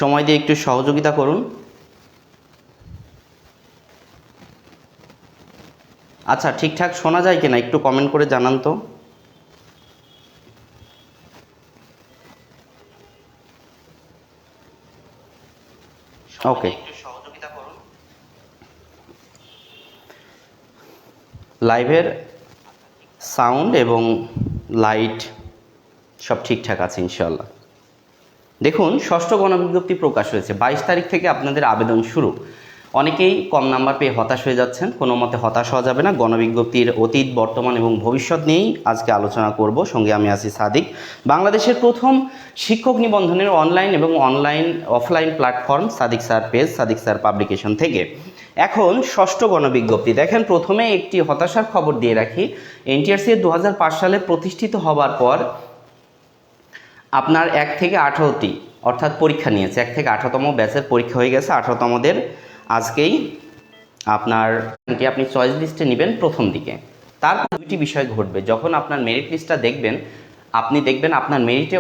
সময় দিয়ে একটু সহযোগিতা করুন। আচ্ছা, ঠিকঠাক শোনা যায় কিনা একটু কমেন্ট করে জানান তো। ওকে, লাইভের সাউন্ড এবং লাইট সব ঠিকঠাক আছে ইনশাল্লাহ। দেখুন, ষষ্ঠ গণবিজ্ঞপ্তি প্রকাশ হয়েছে। 22 তারিখ থেকে আপনাদের আবেদন শুরু। অনেকেই কম নাম্বার পেয়ে হতাশ হয়ে যাচ্ছেন। কোনো মতে হতাশ হওয়া যাবে না। গণবিজ্ঞপ্তির অতীত, বর্তমান এবং ভবিষ্যৎ নিয়েই আজকে আলোচনা করব। সঙ্গে আমি আছি সাদিক। বাংলাদেশের প্রথম শিক্ষক নিবন্ধনের অনলাইন এবং offline platform Sadiq sir page, Sadiq sir publication থেকে। এখন ষষ্ঠ গণবিজ্ঞপ্তি। দেখেন, প্রথমে একটি হতাশার খবর দিয়ে রাখি। এনটিআরসি 2005 সালে প্রতিষ্ঠিত হবার পর আপনার 1 থেকে 18টি অর্থাৎ পরীক্ষা নিয়েছে। 1 থেকে 18তম ব্যাচের পরীক্ষা হয়ে গেছে। 18তমদের আজকেই আপনি চয়েস লিস্টে নেবেন প্রথম দিকে। তারপর দুইটি বিষয় ঘটবে। যখন আপনার মেরিট লিস্টটা দেখবেন, আপনি দেখবেন আপনার মেরিটে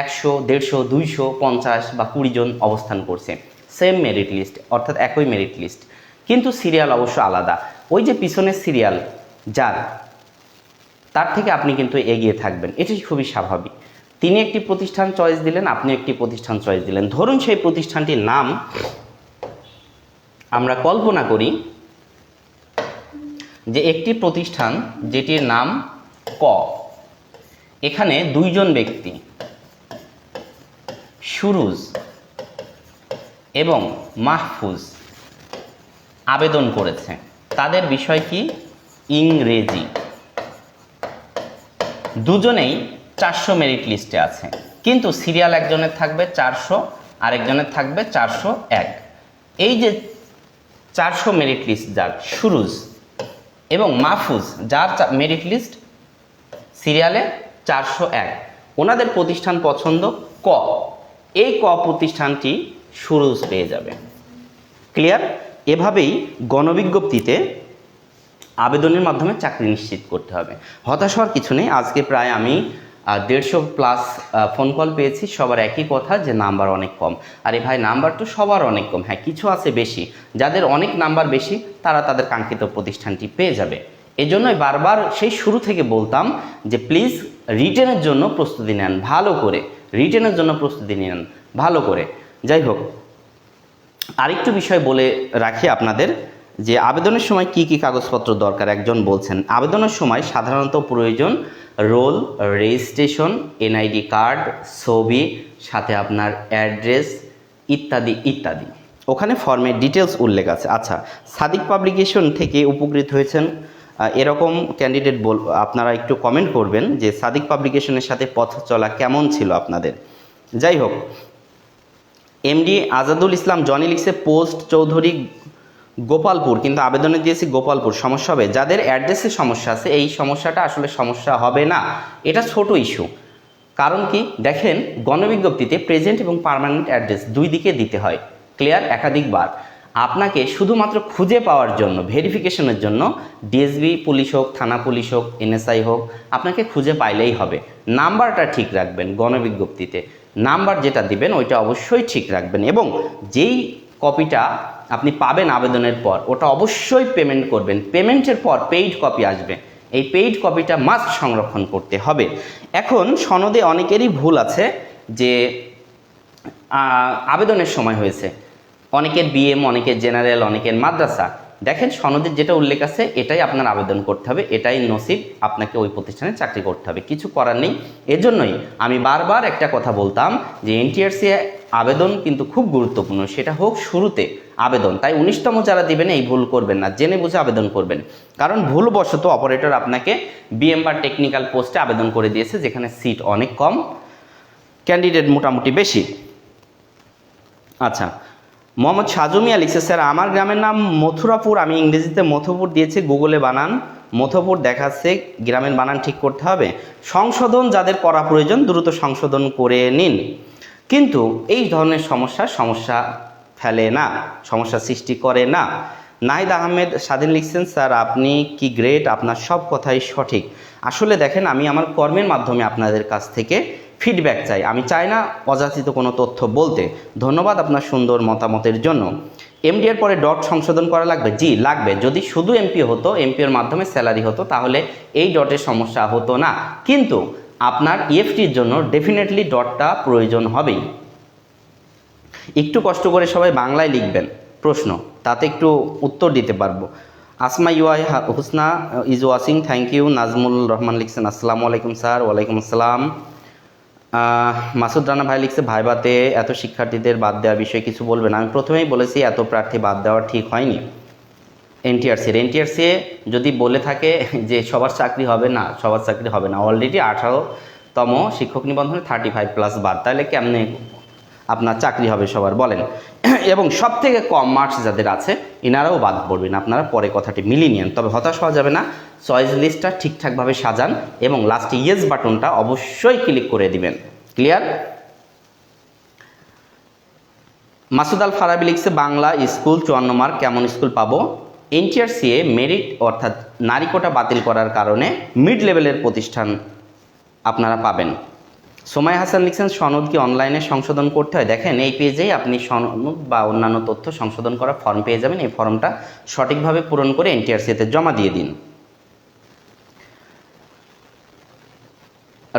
100, 150, 200, 50 বা 20 জন অবস্থান করছে। সেম মেরিট লিস্ট, অর্থাৎ একই মেরিট লিস্ট, কিন্তু সিরিয়াল অবশ্য আলাদা। ওই যে পিছনের সিরিয়াল যার, তার থেকে আপনি কিন্তু এগিয়ে থাকবেন। এটি খুবই স্বাভাবিক। তিনি একটি প্রতিষ্ঠান চয়েস দিলেন, আপনি একটি প্রতিষ্ঠান চয়েস দিলেন। ধরুন সেই প্রতিষ্ঠানটির নাম আমরা কল্পনা করি যে একটি প্রতিষ্ঠান যেটির নাম ক। এখানে 2 জন ব্যক্তি সুরুজ এবং মাহফুজ আবেদন করেছে। তাদের বিষয় কি? ইংরেজি। দুজনেই 400 মেরিট লিস্টে আছে, কিন্তু সিরিয়াল একজনের থাকবে 400, আরেকজনের থাকবে 401। এই যে 400 মেরিট লিস্ট যার সুরুজ এবং মাহফুজ, যার মেরিট লিস্ট সিরিয়ালে 401, ওনাদের প্রতিষ্ঠান পছন্দ ক। এই ক প্রতিষ্ঠানটি সুরুজ পেয়ে যাবে। ক্লিয়ার? এভাবেই গণবিজ্ঞপ্তিতে আবেদনের মাধ্যমে চাকরি নিশ্চিত করতে হবে। হতাশ হওয়ার কিছু নেই। আজকে প্রায় আমি 150+ ফোন কল পেয়েছি। সবার একই কথা যে নাম্বার অনেক কম। আরে ভাই, নাম্বার তো সবার অনেক কম। হ্যাঁ, কিছু আছে বেশি। যাদের অনেক নাম্বার বেশি তারা তাদের কাঙ্ক্ষিত প্রতিষ্ঠানটি পেয়ে যাবে। এজন্যই বারবার সেই শুরু থেকে বলতাম যে প্লিজ রিটেনের জন্য প্রস্তুতি নেন ভালো করে, রিটেনের জন্য প্রস্তুতি নেন ভালো করে। যাই হোক, আরেকটু বিষয় বলে রাখি আপনাদের যে আবেদনের সময় কি কি কাগজপত্র দরকার। একজন বলছেন আবেদনের সময় সাধারণত প্রয়োজন রোল, রেজিস্ট্রেশন, এনআইডি কার্ড, ছবি, সাথে আপনার অ্যাড্রেস ইত্যাদি ইত্যাদি। ওখানে ফর্মে ডিটেলস উল্লেখ আছে। আচ্ছা, সাদিক পাবলিকেশন থেকে উপকৃত হয়েছেন এরকম ক্যান্ডিডেট আপনারা একটু কমেন্ট করবেন যে সাদিক পাবলিকেশনের সাথে পথ চলা কেমন ছিল আপনাদের। যাই হোক, এমডি আজাদুল ইসলাম জনি লিখছে পোস্ট চৌধুরী গোপালপুর, কিন্তু আবেদনে দিয়েছি গোপালপুর। সমস্যা হবে? যাদের অ্যাড্রেসে সমস্যা আছে, এই সমস্যাটা আসলে সমস্যা হবে না। এটা ছোট ইস্যু। কারণ কি, দেখেন গণবিজ্ঞপ্তিতে প্রেজেন্ট এবং পার্মানেন্ট অ্যাড্রেস দুই দিকে দিতে হয়। ক্লিয়ার? একাধিকবার। আপনাকে শুধুমাত্র খুঁজে পাওয়ার জন্য, ভেরিফিকেশনের জন্য ডিএসবি পুলিশ হোক, থানা পুলিশ হোক, এনএসআই হোক, আপনাকে খুঁজে পাইলেই হবে। নাম্বারটা ঠিক রাখবেন। গণবিজ্ঞপ্তিতে নাম্বার যেটা দিবেন ওইটা অবশ্যই ঠিক রাখবেন, এবং যেই কপিটা আপনি পাবেন আবেদনের পর ওটা অবশ্যই পেমেন্ট করবেন। পেমেন্টের পর পেইড কপি আসবে। এই পেইড কপিটা মাস্ট সংরক্ষণ করতে হবে। এখন সনদে অনেকেরই ভুল আছে যে আবেদনের সময় হয়েছে। অনেকের বিএম, অনেকের জেনারেল, অনেকের মাদ্রাসা। দেখেন, সনদের যেটা উল্লেখ আছে এটাই আপনার আবেদন করতে হবে, এটাই নসিব, আপনাকে ওই প্রতিষ্ঠানে চাকরি করতে হবে, কিছু করার নেই। এজন্যই আমি বারবার একটা কথা বলতাম যে এনটিআরসি আবেদন কিন্তু খুব গুরুত্বপূর্ণ, সেটা হোক শুরুতে আবেদন। তাই 19তম যারা দিবেন এই ভুল করবেন না, জেনে বুঝে আবেদন করবেন। কারণ ভুলবশত অপারেটর আপনাকে বিএম বা টেকনিক্যাল পোস্টে আবেদন করে দিয়েছে, যেখানে সিট অনেক কম, ক্যান্ডিডেট মোটামুটি বেশি। আচ্ছা, মোহাম্মদ সাজুমিয়া লিখছে স্যার আমার গ্রামের নাম মথুরাপুর, আমি ইংরেজিতে মথুপুর দিয়েছি, গুগলে বানান মথুপুর দেখাচ্ছে, গ্রামের বানান ঠিক করতে হবে। সংশোধন যাদের করা প্রয়োজন দ্রুত সংশোধন করে নিন, কিন্তু এই ধরনের সমস্যা ফেলে না, সমস্যা সৃষ্টি করে না। নাহিদ আহমেদ স্বাধীন লিখছেন স্যার আপনি কি গ্রেট, আপনার সব কথাই সঠিক। আসলে দেখেন, আমি আমার কর্মের মাধ্যমে আপনাদের কাছ থেকে ফিডব্যাক চাই, আমি চাই না অযাচিত কোনো তথ্য বলতে। ধন্যবাদ আপনার সুন্দর মতামতের জন্য। এমডি এর পরে ডট সংশোধন করা লাগবে? জি লাগবে। যদি শুধু এমপি হতো, এমপিওর মাধ্যমে স্যালারি হতো, তাহলে এই ডটের সমস্যা হতো না, কিন্তু আপনার ইএফটির জন্য ডেফিনেটলি ডটটা প্রয়োজন হবেই। একটু কষ্ট করে সবাই বাংলায় লিখবেন প্রশ্ন, তাতে একটু উত্তর দিতে পারবো। Asma ul Husna is watching, thank you. Nazmul Rahman লিখছেন আসসালামু আলাইকুম স্যার। ওয়ালাইকুম আসসালাম। মাসুদ রানা ভাই লিখছে ভাইবাতে এত শিক্ষার্থীদের বাদ দেওয়ার বিষয়ে কিছু বলবেন? আমি প্রথমেই বলেছি এত প্রার্থী বাদ দেওয়া ঠিক হয়নি। এনটিআরসি যদি বলে থাকে যে সবার চাকরি হবে না, সবার চাকরি হবে না, অলরেডি 18তম শিক্ষক নিবন্ধনে 35+ বাদ, তাহলে কেমনে আপনার চাকরি হবে সবার বলেন? এবং সব থেকে কম মার্কস যাদের আছে এনারাও বাদ পড়বেন। আপনারা পরে কথাটি মিলিয়ে নিন, তবে হতাশ হওয়া যাবে না। চয়েস লিস্টটা ঠিকঠাকভাবে সাজান এবং লাস্টে ইয়েস বাটনটা অবশ্যই ক্লিক করে দিবেন। ক্লিয়ার? মাসুদ আল ফারাবি লিখছে বাংলা স্কুল 54 মার্ক, কেমন স্কুল পাবো? এনটিআরসি মেরিট অর্থাৎ নারী কোটা বাতিল করার কারণে মিড লেভেলের প্রতিষ্ঠান আপনারা পাবেন। সোমাই হাসান লিখছেন সনদ কি অনলাইনে সংশোধন করতে হয়? দেখেন এই পেজেই আপনি সনদ বা অন্যান্য তথ্য সংশোধন করা ফর্ম পেয়ে যাবেন। এই ফর্মটা সঠিকভাবে পূরণ করে এনটিআরসিতে জমা দিয়ে দিন।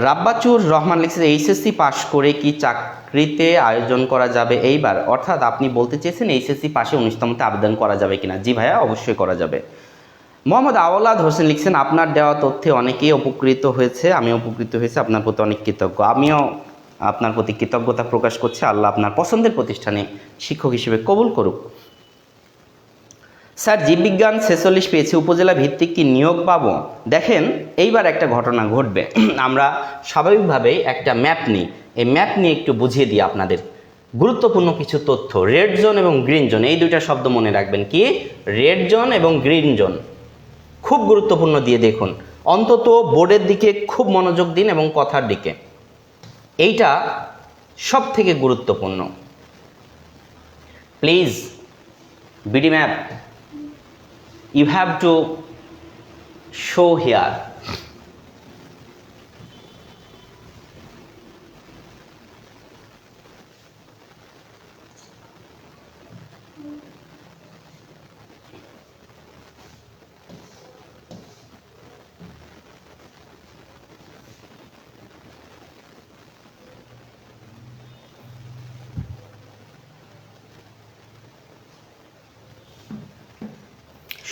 রাব্বাচুর রহমান লিখছে এইচএসসি পাশ করে কি চাকরিতে আয়োজন করা যাবে এইবার? অর্থাৎ আপনি বলতে চেয়েছেন এইচএসসি পাশে 19তমতে আবেদন করা যাবে কিনা? জি ভাইয়া, অবশ্যই করা যাবে। মোহাম্মদ আওলাদ হোসেন লিখছেন আপনার দেওয়া তথ্যে অনেকেই উপকৃত হয়েছে, আমি উপকৃত হয়েছে, আপনার প্রতি অনেক কৃতজ্ঞ। আমিও আপনার প্রতি কৃতজ্ঞতা প্রকাশ করছি। আল্লাহ আপনার পছন্দের প্রতিষ্ঠানে শিক্ষক হিসেবে কবুল করুক। স্যার জীববিজ্ঞান 46 পেয়েছি, উপজেলা ভিত্তিক কি নিয়োগ পাবো? দেখেন এইবার একটা ঘটনা ঘটবে। আমরা স্বাভাবিকভাবেই একটা ম্যাপ নিই, এই ম্যাপ নিয়ে একটু বুঝিয়ে দিই আপনাদের গুরুত্বপূর্ণ কিছু তথ্য। রেড জোন এবং গ্রিন জোন, এই দুইটা শব্দ মনে রাখবেন। কি? রেড জোন এবং গ্রিন জোন খুব গুরুত্বপূর্ণ দিয়ে দেখুন, অন্তত বোর্ডের দিকে খুব মনোযোগ দিন এবং কথার দিকে, এইটা সব থেকে গুরুত্বপূর্ণ। Please BD map you have to show here.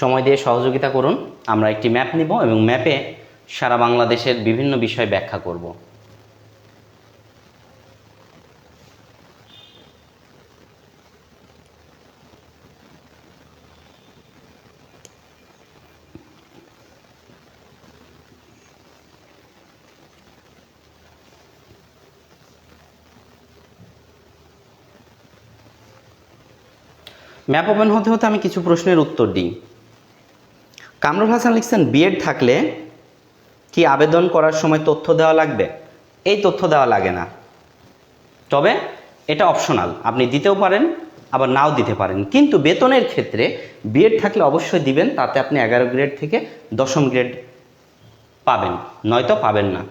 সময় দিয়ে সহযোগিতা করুন। আমরা একটি ম্যাপ নিব এবং ম্যাপে সারা বাংলাদেশের বিভিন্ন বিষয় ব্যাখ্যা করব। ম্যাপ ওপেন হতে হতে আমি কিছু প্রশ্নের উত্তর দিই। কামরুল হাসান লিখছেন বিএড থাকলে কি আবেদন করার সময় তথ্য দেওয়া লাগবে? এই তথ্য দেওয়া লাগে না, তবে এটা অপশনাল, আপনি দিতেও পারেন আবার নাও দিতে পারেন। কিন্তু বেতনের ক্ষেত্রে বিএড থাকলে অবশ্যই দিবেন, তাতে আপনি 11 গ্রেড থেকে 10ম গ্রেড পাবেন, নয়তো পাবেন না।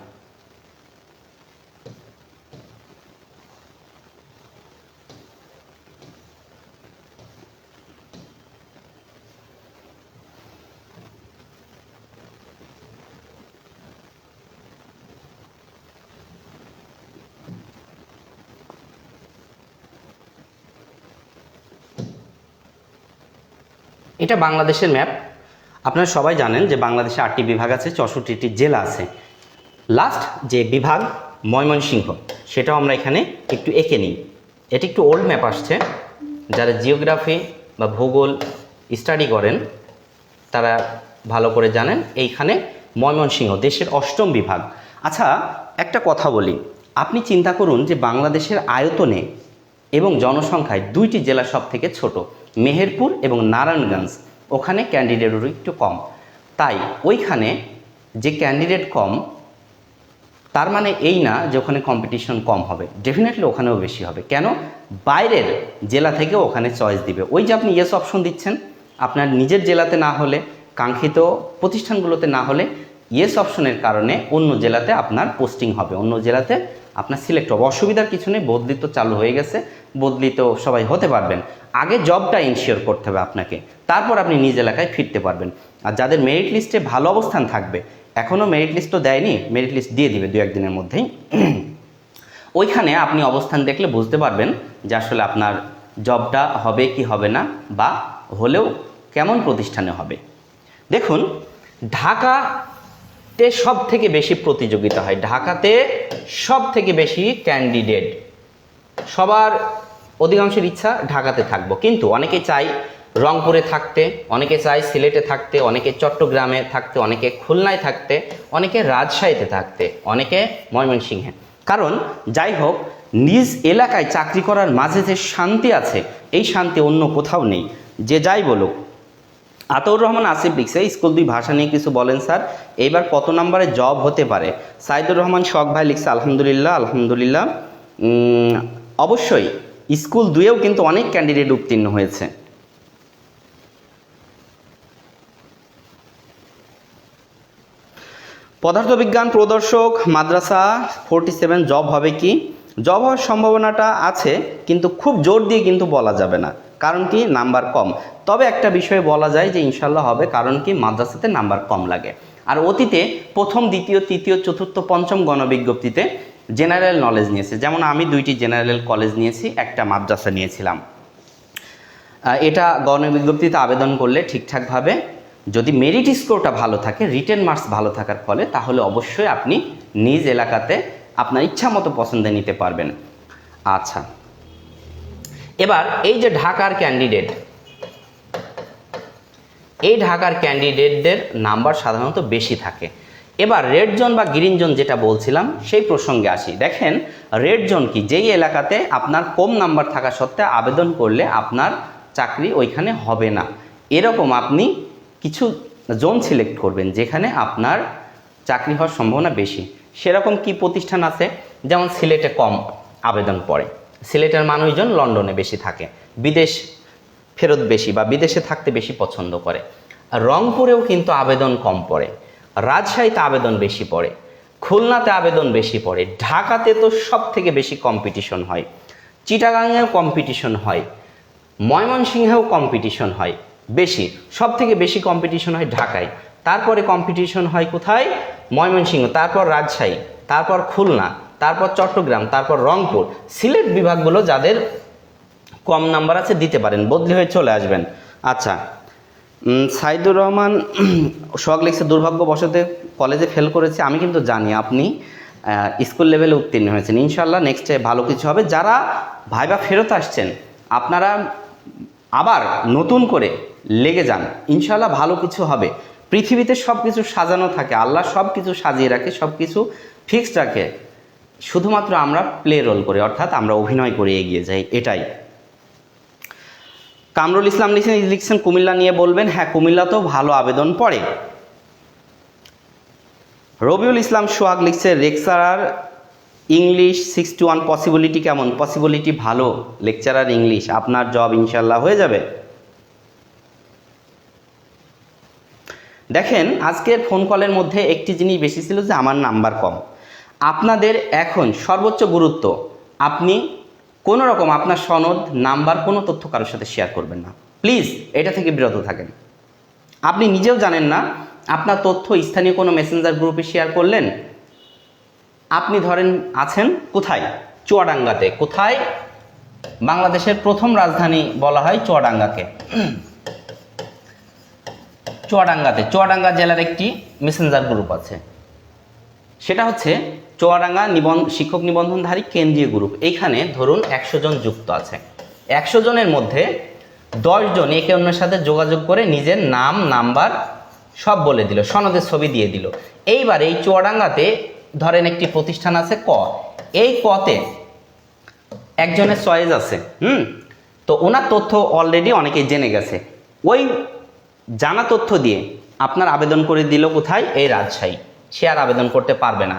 এটা বাংলাদেশের ম্যাপ। আপনারা সবাই জানেন যে বাংলাদেশে 8টি বিভাগ আছে, 64টি জেলা আছে। লাস্ট যে বিভাগ ময়মনসিংহ, সেটাও আমরা এখানে একটু এঁকে নিই। এটি একটু ওল্ড ম্যাপ আসছে, যারা জিওগ্রাফি বা ভূগোল স্টাডি করেন তারা ভালো করে জানেন। এইখানে ময়মনসিংহ দেশের 8ম বিভাগ। আচ্ছা একটা কথা বলি, আপনি চিন্তা করুন যে বাংলাদেশের আয়তনে এবং জনসংখ্যায় 2টি জেলা সব থেকে ছোট, মেহেরপুর এবং নারায়ণগঞ্জ। ওখানে ক্যান্ডিডেটও একটু কম, তাই ওইখানে যে ক্যান্ডিডেট কম তার মানে এই না যে ওখানে কম্পিটিশন কম হবে, ডেফিনেটলি ওখানেও বেশি হবে। কেন? বাইরের জেলা থেকে ওখানে চয়েস দিবে। ওই যে আপনি ইয়েস অপশন দিচ্ছেন, আপনার নিজের জেলাতে না হলে, কাঙ্ক্ষিত প্রতিষ্ঠানগুলোতে না হলে ইয়েস অপশনের কারণে অন্য জেলাতে আপনার পোস্টিং হবে, অন্য জেলাতে আপনার সিলেক্ট হবে। অসুবিধার কিছু নেই, বদলি তো চালু হয়ে গেছে, বদলি তো সবাই হতে পারবেন। আগে জবটা ইনশিওর করতে হবে আপনাকে, তারপর আপনি নিজ এলাকায় ফিরতে পারবেন। আর যাদের মেরিট লিস্টে ভালো অবস্থান থাকবে, এখনও মেরিট লিস্ট তো দেয়নি, মেরিট লিস্ট দিয়ে দিবে 2-1 দিনের মধ্যেই, ওইখানে আপনি অবস্থান দেখলে বুঝতে পারবেন যে আসলে আপনার জবটা হবে কি হবে না, বা হলেও কেমন প্রতিষ্ঠানে হবে। দেখুন, ঢাকাতে সব থেকে বেশি প্রতিযোগিতা হয়, ঢাকাতে সব থেকে বেশি ক্যান্ডিডেট, সবার অধিকাংশের ইচ্ছা ঢাকাতে থাকবো, কিন্তু অনেকে চাই রংপুরে থাকতে, অনেকে চাই সিলেটে থাকতে, অনেকে চট্টগ্রামে থাকতে, অনেকে খুলনায় থাকতে, অনেকে রাজশাহীতে থাকতে, অনেকে ময়মনসিংহে। কারণ যাই হোক, নিজ এলাকায় চাকরি করার মাঝে যে শান্তি আছে, এই শান্তি অন্য কোথাও নেই। যে যাই বলুক। আতাউর রহমান আসিফ লিখছে, স্কুল 2 ভাষা নিয়ে কিছু বলেন স্যার, এইবার কত নম্বরে জব হতে পারে? সাইদুর রহমান শখ ভাই লিখছে, আলহামদুলিল্লাহ আলহামদুলিল্লাহ। অবশ্যই স্কুল 2-এও কিন্তু অনেক ক্যান্ডিডেট উত্তীর্ণ হয়েছে। পদার্থবিজ্ঞান প্রদর্শক মাদ্রাসা 47 জব হবে কি? জব হওয়ার সম্ভাবনাটা আছে, কিন্তু খুব জোর দিয়ে কিন্তু বলা যাবে না, কারণ কি নাম্বার কম। তবে একটা বিষয়ে বলা যায় যে ইনশাল্লাহ হবে, কারণ কি মাদ্রাসাতে নাম্বার কম লাগে। আর অতীতে প্রথম, দ্বিতীয়, তৃতীয়, চতুর্থ, পঞ্চম গণবিজ্ঞপ্তিতে জেনারেল নলেজ নিয়েছে, যেমন আমি 2টি জেনারেল কলেজ নিয়েছি, একটা মাদ্রাসা নিয়েছিলাম। এটা গণবিজ্ঞপ্তিতে আবেদন করলে ঠিকঠাকভাবে যদি মেরিট স্কোরটা ভালো থাকে, রিটেন মার্কস ভালো থাকার ফলে, তাহলে অবশ্যই আপনি নিজ এলাকাতে আপনার ইচ্ছা মতো পছন্দে নিতে পারবেন। আচ্ছা, এবার এই যে ঢাকার ক্যান্ডিডেট, এই ঢাকার ক্যান্ডিডেটদের নাম্বার সাধারণত বেশি থাকে। এবার রেড জোন বা গ্রিন জোন যেটা বলছিলাম, সেই প্রসঙ্গে আসি। দেখেন, রেড জোন কি? যেই এলাকাতে আপনার কম নাম্বার থাকা সত্ত্বেও আবেদন করলে আপনার চাকরি ওইখানে হবে না, এরকম আপনি কিছু জোন সিলেক্ট করবেন যেখানে আপনার চাকরি হওয়ার সম্ভাবনা বেশি। সেরকম কি প্রতিষ্ঠান আছে? যেমন সিলেটে কম আবেদন পড়ে, সিলেটের মানুষজন লন্ডনে বেশি থাকে, বিদেশ ফেরত বেশি বা বিদেশে থাকতে বেশি পছন্দ করে। রংপুরেও কিন্তু আবেদন কম পড়ে, রাজশাহীতে আবেদন বেশি পড়ে, খুলনাতে আবেদন বেশি পড়ে, ঢাকাতে তো সব থেকে বেশি কম্পিটিশন হয়, চিটাগাংয়েও কম্পিটিশন হয়, ময়মনসিংহেও কম্পিটিশন হয় বেশি, সব থেকে বেশি কম্পিটিশন হয় ঢাকায়, তারপরে কম্পিটিশন হয় কোথায়? ময়মনসিংহ, তারপর রাজশাহী, তারপর খুলনা, তারপর চট্টগ্রাম, তারপর রংপুর। সিলেট বিভাগগুলো যাদের কম নাম্বার আছে দিতে পারেন, বদলি হয়ে চলে আসবেন। আচ্ছা, সাইদুর রহমান শখ লিখছে, দুর্ভাগ্যবশত কলেজে ফেল করেছে। আমি কিন্তু জানি আপনি স্কুল লেভেলে উত্তীর্ণ হয়েছেন, ইনশাল্লাহ নেক্সটে ভালো কিছু হবে। যারা ভাইবা ফেরত আসছেন, আপনারা আবার নতুন করে লেগে যান, ইনশাল্লাহ ভালো কিছু হবে। পৃথিবীতে সব কিছু সাজানো থাকে, আল্লাহ সব কিছু সাজিয়ে রাখে, সব কিছু ফিক্সড রাখে, শুধুমাত্র আমরা প্লে রোল করি, অর্থাৎ আমরা অভিনয় করে এগিয়ে যাই, এটাই। কামরুল ইসলাম লিখছেন কুমিল্লা নিয়ে বলবেন। হ্যাঁ, কুমিল্লাতেও ভালো আবেদন পড়ে। রবিউল ইসলাম সোহাগ লিখছে, লেকচারার ইংলিশ 61 পসিবিলিটি কেমন? পসিবিলিটি ভালো, লেকচারার ইংলিশ, আপনার জব ইনশাল্লাহ হয়ে যাবে। দেখেন, আজকের ফোন কলের মধ্যে একটি জিনিস বেশি ছিল যে আমার নাম্বার কম। আপনাদের এখন সর্বোচ্চ গুরুত্ব, আপনি কোনো রকম আপনার সনদ, নাম্বার, কোনো তথ্য কারোর সাথে শেয়ার করবেন না, প্লিজ এটা থেকে বিরত থাকেন। আপনি নিজেও জানেন না আপনার তথ্য স্থানীয় কোনো মেসেঞ্জার গ্রুপে শেয়ার করলেন, আপনি ধরেন আছেন কোথায়? চুয়াডাঙ্গাতে। কোথায়? বাংলাদেশের প্রথম রাজধানী বলা হয় চুয়াডাঙ্গাকে। চুয়াডাঙ্গা জেলার একটি মেসেঞ্জার গ্রুপ আছে, সেটা হচ্ছে চুয়াডাঙ্গা শিক্ষক নিবন্ধনধারী কেন্দ্রীয় গ্রুপ। এইখানে ধরুন 100 জন যুক্ত আছে, 100 জনের মধ্যে 10 জন একে অন্যের সাথে যোগাযোগ করে নিজের নাম, নাম্বার সব বলে দিল, সনদের ছবি দিয়ে দিল। এইবার এই চুয়াডাঙ্গাতে ধরেন একটি প্রতিষ্ঠান আছে ক, এই কতে একজনের চয়েস আছে, তো ওনার তথ্য অলরেডি অনেকেই জেনে গেছে, ওই জানা তথ্য দিয়ে আপনার আবেদন করে দিল কোথায়? এই রাজশাহী। সে আর আবেদন করতে পারবে না,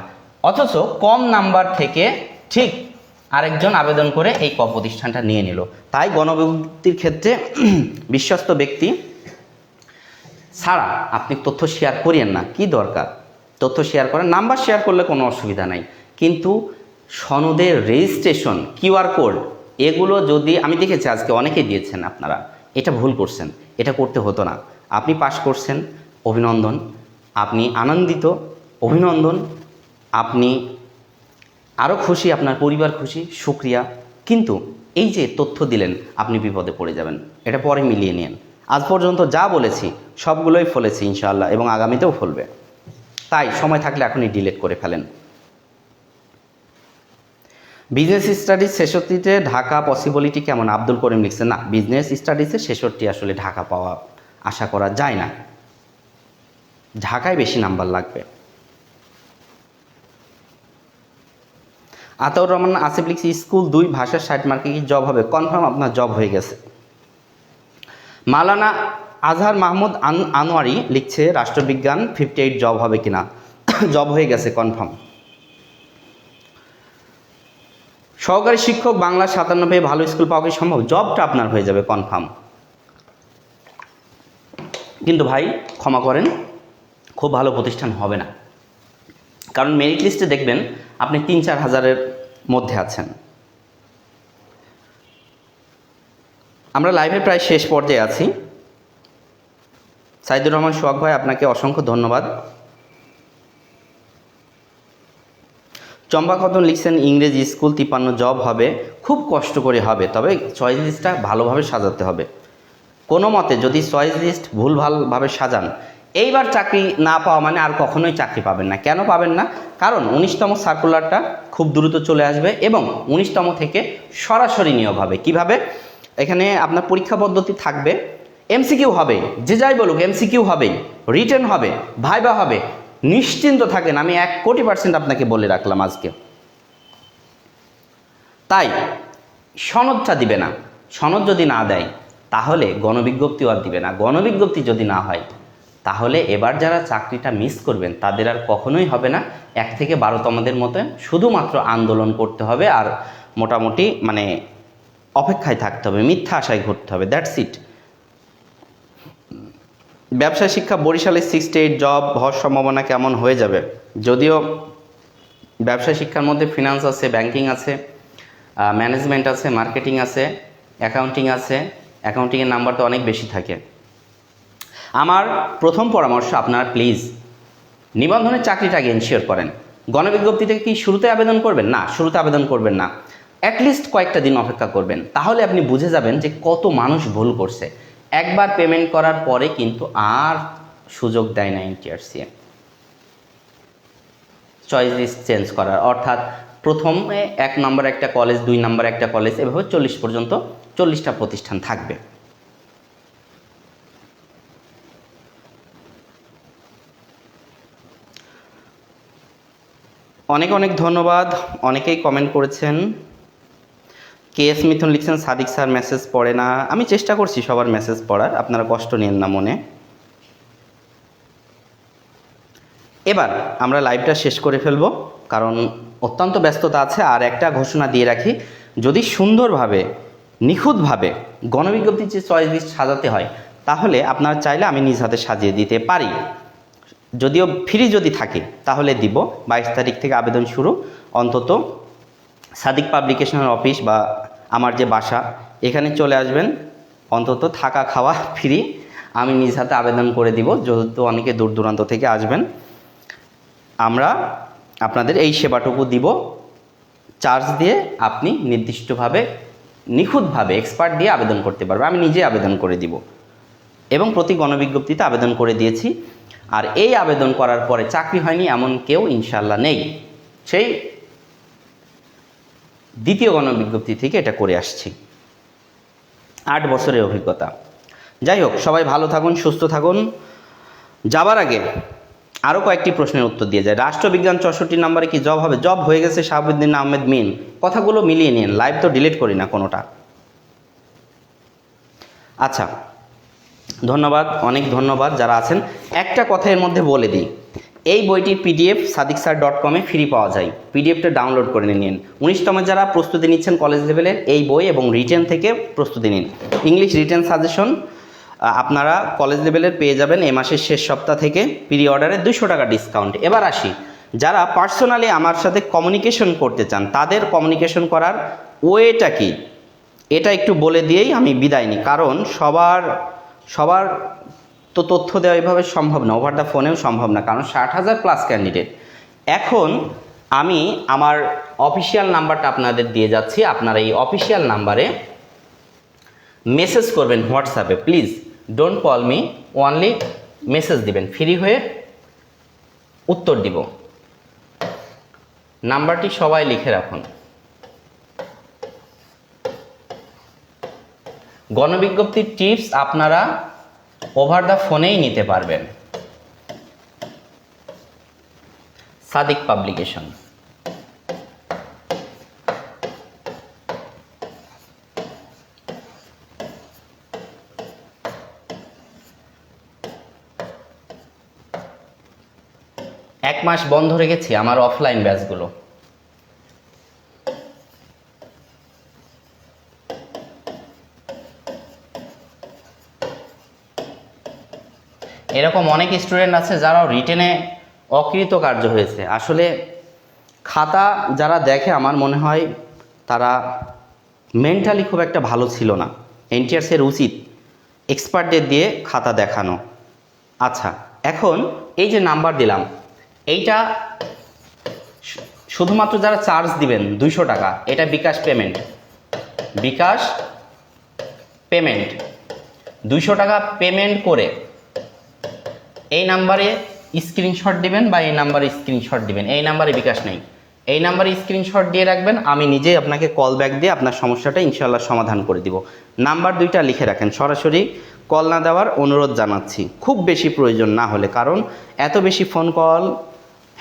অথচ কম নাম্বার থেকে ঠিক আরেকজন আবেদন করে এই ক প্রতিষ্ঠানটা নিয়ে নিল। তাই গণবিজ্ঞপ্তির ক্ষেত্রে বিশ্বস্ত ব্যক্তি ছাড়া আপনি তথ্য শেয়ার করিয়েন না, কি দরকার? তথ্য শেয়ার করেন, নাম্বার শেয়ার করলে কোনো অসুবিধা নাই, কিন্তু সনদের রেজিস্ট্রেশন, কিউআর কোড, এগুলো যদি আমি দেখেছি আজকে অনেকে দিয়েছেন, আপনারা এটা ভুল করছেন, এটা করতে হতো না। আপনি পাস করছেন, অভিনন্দন, আপনি আনন্দিত, অভিনন্দন, আপনি আরও খুশি, আপনার পরিবার খুশি, শুকরিয়া। কিন্তু এই যে তথ্য দিলেন, আপনি বিপদে পড়ে যাবেন, এটা পরে মিলিয়ে নিন। আজ পর্যন্ত যা বলেছি সবগুলোই ফলেছি ইনশাআল্লাহ, এবং আগামীতেও ফলবে। তাই সময় থাকলে এখনই ডিলিট করে ফেলেন। বিজনেস স্টাডিজ 66-তে ঢাকা পসিবিলিটি কেমন? আব্দুল করিম লিখছেন, না, বিজনেস স্টাডিজে 66 আসলে ঢাকা পাওয়া আশা করা যায় না, ঢাকায় বেশি নাম্বার লাগবে। আতাউর রহমান আসিফ লিখছে, স্কুল 2 ভাষার 60 মার্কে কি জব হবে? কনফার্ম আপনার জব হয়ে গেছে। মাওলানা আজহার মাহমুদ আনোয়ারি লিখছে, রাষ্ট্রবিজ্ঞান 58 জব হবে কিনা? জব হয়ে গেছে, কনফার্ম। সহকারী শিক্ষক বাংলা 57 পেয়ে ভালো স্কুল পাওয়া কি সম্ভব? জবটা আপনার হয়ে যাবে কনফার্ম। কিন্তু ভাই ক্ষমা করেন, খুব ভালো প্রতিষ্ঠান হবে না, কারণ মেরিট লিস্টে দেখবেন আপনি 3-4 হাজারের মধ্যে আছেন। আমরা লাইভে প্রায় শেষ পর্যায়ে আছি। সাইদুর রহমান সোহাগ ভাই, আপনাকে অসংখ্য ধন্যবাদ। চম্পা খাতুন লিখছেন, ইংরেজি স্কুল 53 জব হবে, খুব কষ্ট করে হবে, তবে চয়েস লিস্টটা ভালোভাবে সাজাতে হবে। কোনো মতে যদি চয়েস লিস্ট ভুলভালভাবে সাজান, এইবার চাকরি না পাওয়া মানে আর কখনোই চাকরি পাবেন না। কেন পাবেন না? কারণ 19তম সার্কুলারটা খুব দ্রুত চলে আসবে, এবং 19তম থেকে সরাসরি নিয়োগ হবে। কিভাবে? এখানে আপনার পরীক্ষা পদ্ধতি থাকবে, এমসিকিউ হবে, যে যাই বলুক এমসিকিউ হবে, রিটেন হবে, ভাইবা হবে, নিশ্চিন্ত থাকেন, আমি 1,000,000% আপনাকে বলে রাখলাম আজকে। তাই সনদটা দিবে না, সনদ যদি না দেয় তাহলে গণবিজ্ঞপ্তিও আর দিবে না, গণবিজ্ঞপ্তি যদি না হয় তাহলে এবার যারা চাকরিটা মিস করবেন তাদের আর কখনোই হবে না। 1 থেকে 12তমদের মতো শুধুমাত্র আন্দোলন করতে হবে, আর মোটামুটি মানে অপেক্ষায় থাকতে হবে, মিথ্যা আশায় ঘুরতে হবে, দ্যাটস ইট। ব্যবসায় শিক্ষা বরিশালে 68 জব হওয়ার সম্ভাবনা কেমন? হয়ে যাবে, যদিও ব্যবসায় শিক্ষার মধ্যে ফিনান্স আছে, ব্যাংকিং আছে, ম্যানেজমেন্ট আছে, মার্কেটিং আছে, অ্যাকাউন্টিং আছে। অ্যাকাউন্টিংয়ের নাম্বার তো অনেক বেশি থাকে। আমার প্রথম পরামর্শ, আপনারা প্লিজ নিবন্ধনের চাকরিটা আগে এনশিওর করেন। গণবিজ্ঞপ্তিতে কি শুরুতে আবেদন করবেন? না, শুরুতে আবেদন করবেন না, অ্যাটলিস্ট কয়েকটা দিন অপেক্ষা করবেন, তাহলে আপনি বুঝে যাবেন যে কত মানুষ ভুল করছে। একবার পেমেন্ট করার পরে কিন্তু আর সুযোগ দেয় না এনটিআরসি চয়েস লিস্ট চেঞ্জ করার, অর্থাৎ প্রথমে 1 নম্বর একটা কলেজ, 2 নম্বর একটা কলেজ, এভাবে 40 পর্যন্ত 40টা প্রতিষ্ঠান থাকবে। অনেক অনেক ধন্যবাদ, অনেকেই কমেন্ট করেছেন। KS মিথুন লিখছেন, সাদিক স্যার মেসেজ পড়ে না। আমি চেষ্টা করছি সবার মেসেজ পড়ার, আপনারা কষ্ট নিন না মনে। এবার আমরা লাইভটা শেষ করে ফেলব, কারণ অত্যন্ত ব্যস্ততা আছে। আর একটা ঘোষণা দিয়ে রাখি, যদি সুন্দরভাবে নিখুঁতভাবে গণবিজ্ঞপ্তির যে চয়েস লিস্ট সাজাতে হয়, তাহলে আপনারা চাইলে আমি নিজ হাতে সাজিয়ে দিতে পারি, যদিও ফ্রি যদি থাকে তাহলে দিব। 22 তারিখ থেকে আবেদন শুরু। অন্তত সাদিক পাবলিকেশনের অফিস বা আমার যে বাসা, এখানে চলে আসবেন, অন্তত থাকা খাওয়া ফ্রি, আমি নিজ হাতে আবেদন করে দিব। যেহেতু অনেকে দূর দূরান্ত থেকে আসবেন, আমরা আপনাদের এই সেবাটুকু দিব। চার্জ দিয়ে আপনি নির্দিষ্টভাবে নিখুঁতভাবে এক্সপার্ট দিয়ে আবেদন করতে পারবেন। আমি নিজে আবেদন করে দিব, এবং প্রতি গণবিজ্ঞপ্তিতে আবেদন করে দিয়েছি। আর এই আবেদন করার পরে চাকরি হয়নি এমন কেউ ইনশাল্লাহ নেই। সেই দ্বিতীয় গণবিজ্ঞপ্তি থেকে এটা করে আসছি, 8 বছরের অভিজ্ঞতা। যাই হোক, সবাই ভালো থাকুন, সুস্থ থাকুন। যাবার আগে আরও কয়েকটি প্রশ্নের উত্তর দিয়ে যায়। রাষ্ট্রবিজ্ঞান 64 নম্বরে কি জব হবে? জব হয়ে গেছে শাহাবুদ্দিন আহমেদ মিন। কথাগুলো মিলিয়ে নিন, লাইভ তো ডিলিট করি না কোনোটা। আচ্ছা, ধন্যবাদ, অনেক ধন্যবাদ যারা আছেন। একটা কথা এর মধ্যে বলে দিই, এই বইটির PDF sadiksir.com-এ ফ্রি পাওয়া যায়, PDFটা ডাউনলোড করে নিন। 19তম যারা প্রস্তুতি নিচ্ছেন কলেজ লেভেলের, এই বই এবং রিটেন থেকে প্রস্তুতি নিন। ইংলিশ রিটেন সাজেশন আপনারা কলেজ লেভেলের পেয়ে যাবেন এই মাসের শেষ সপ্তাহ থেকে প্রি অর্ডারে 200 টাকা ডিসকাউন্ট। এবার আসি, যারা পার্সোনালি আমার সাথে কমিউনিকেশন করতে চান তাদের কমিউনিকেশন করার ওয়েটা কি এটা একটু বলে দিয়েই আমি বিদায় নিই, কারণ সবার তো তথ্য দেওয়া এইভাবে সম্ভব না, ওভার দ্য ফোনেও সম্ভব না, কারণ 60,000 প্লাস ক্যান্ডিডেট। এখন আমি আমার অফিসিয়াল নাম্বারটা আপনাদের দিয়ে যাচ্ছি, আপনারা এই অফিসিয়াল নাম্বারে মেসেজ করবেন হোয়াটসঅ্যাপে। Please don't call me, only message দিবেন, ফ্রি হয়ে উত্তর দিব। নাম্বারটি সবাই লিখে রাখুন। গণবিজ্ঞপ্তির টিপস আপনারা ওভার দ্য ফোনেই নিতে পারবেন। সাদিক পাবলিকেশন। এক মাস বন্ধ রেখেছি আমার অফলাইন ব্যাচগুলো। এরকম অনেক স্টুডেন্ট আছে যারাও রিটেনে অকৃতকার্য হয়েছে। আসলে খাতা যারা দেখে আমার মনে হয় তারা মেন্টালি খুব একটা ভালো ছিল না। এনটিআরসির উচিত এক্সপার্টদের দিয়ে খাতা দেখানো। আচ্ছা, এখন এই যে নাম্বার দিলাম, এইটা শুধুমাত্র যারা চার্জ দিবেন 200 টাকা, এটা বিকাশ পেমেন্ট 200 টাকা পেমেন্ট করে এই নাম্বারে স্ক্রিনশট দিবেন বা এই নাম্বারে স্ক্রিনশট দিবেন। এই নাম্বারে বিকাশ নেই, এই নাম্বারে স্ক্রিনশট দিয়ে রাখবেন, আমি নিজেই আপনাকে কল ব্যাক দিয়ে আপনার সমস্যাটা ইনশাআল্লাহ সমাধান করে দিব। নাম্বার দুইটা লিখে রাখেন, সরাসরি কল না দেওয়ার অনুরোধ জানাচ্ছি, খুব বেশি প্রয়োজন না হলে, কারণ এত বেশি ফোন কল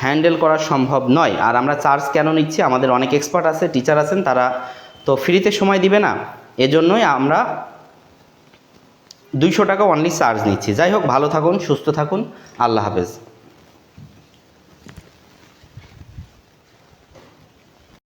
হ্যান্ডেল করা সম্ভব নয়। আর আমরা চার্জ কেন নিচ্ছি, আমাদের অনেক এক্সপার্ট আছে, টিচার আছেন, তারা তো ফ্রিতে সময় দিবে না, এজন্যই আমরা 200 টাকা অনলি চার্জ নিচ্ছি। যাই হোক, ভালো থাকুন, সুস্থ থাকুন, আল্লাহ হাফেজ।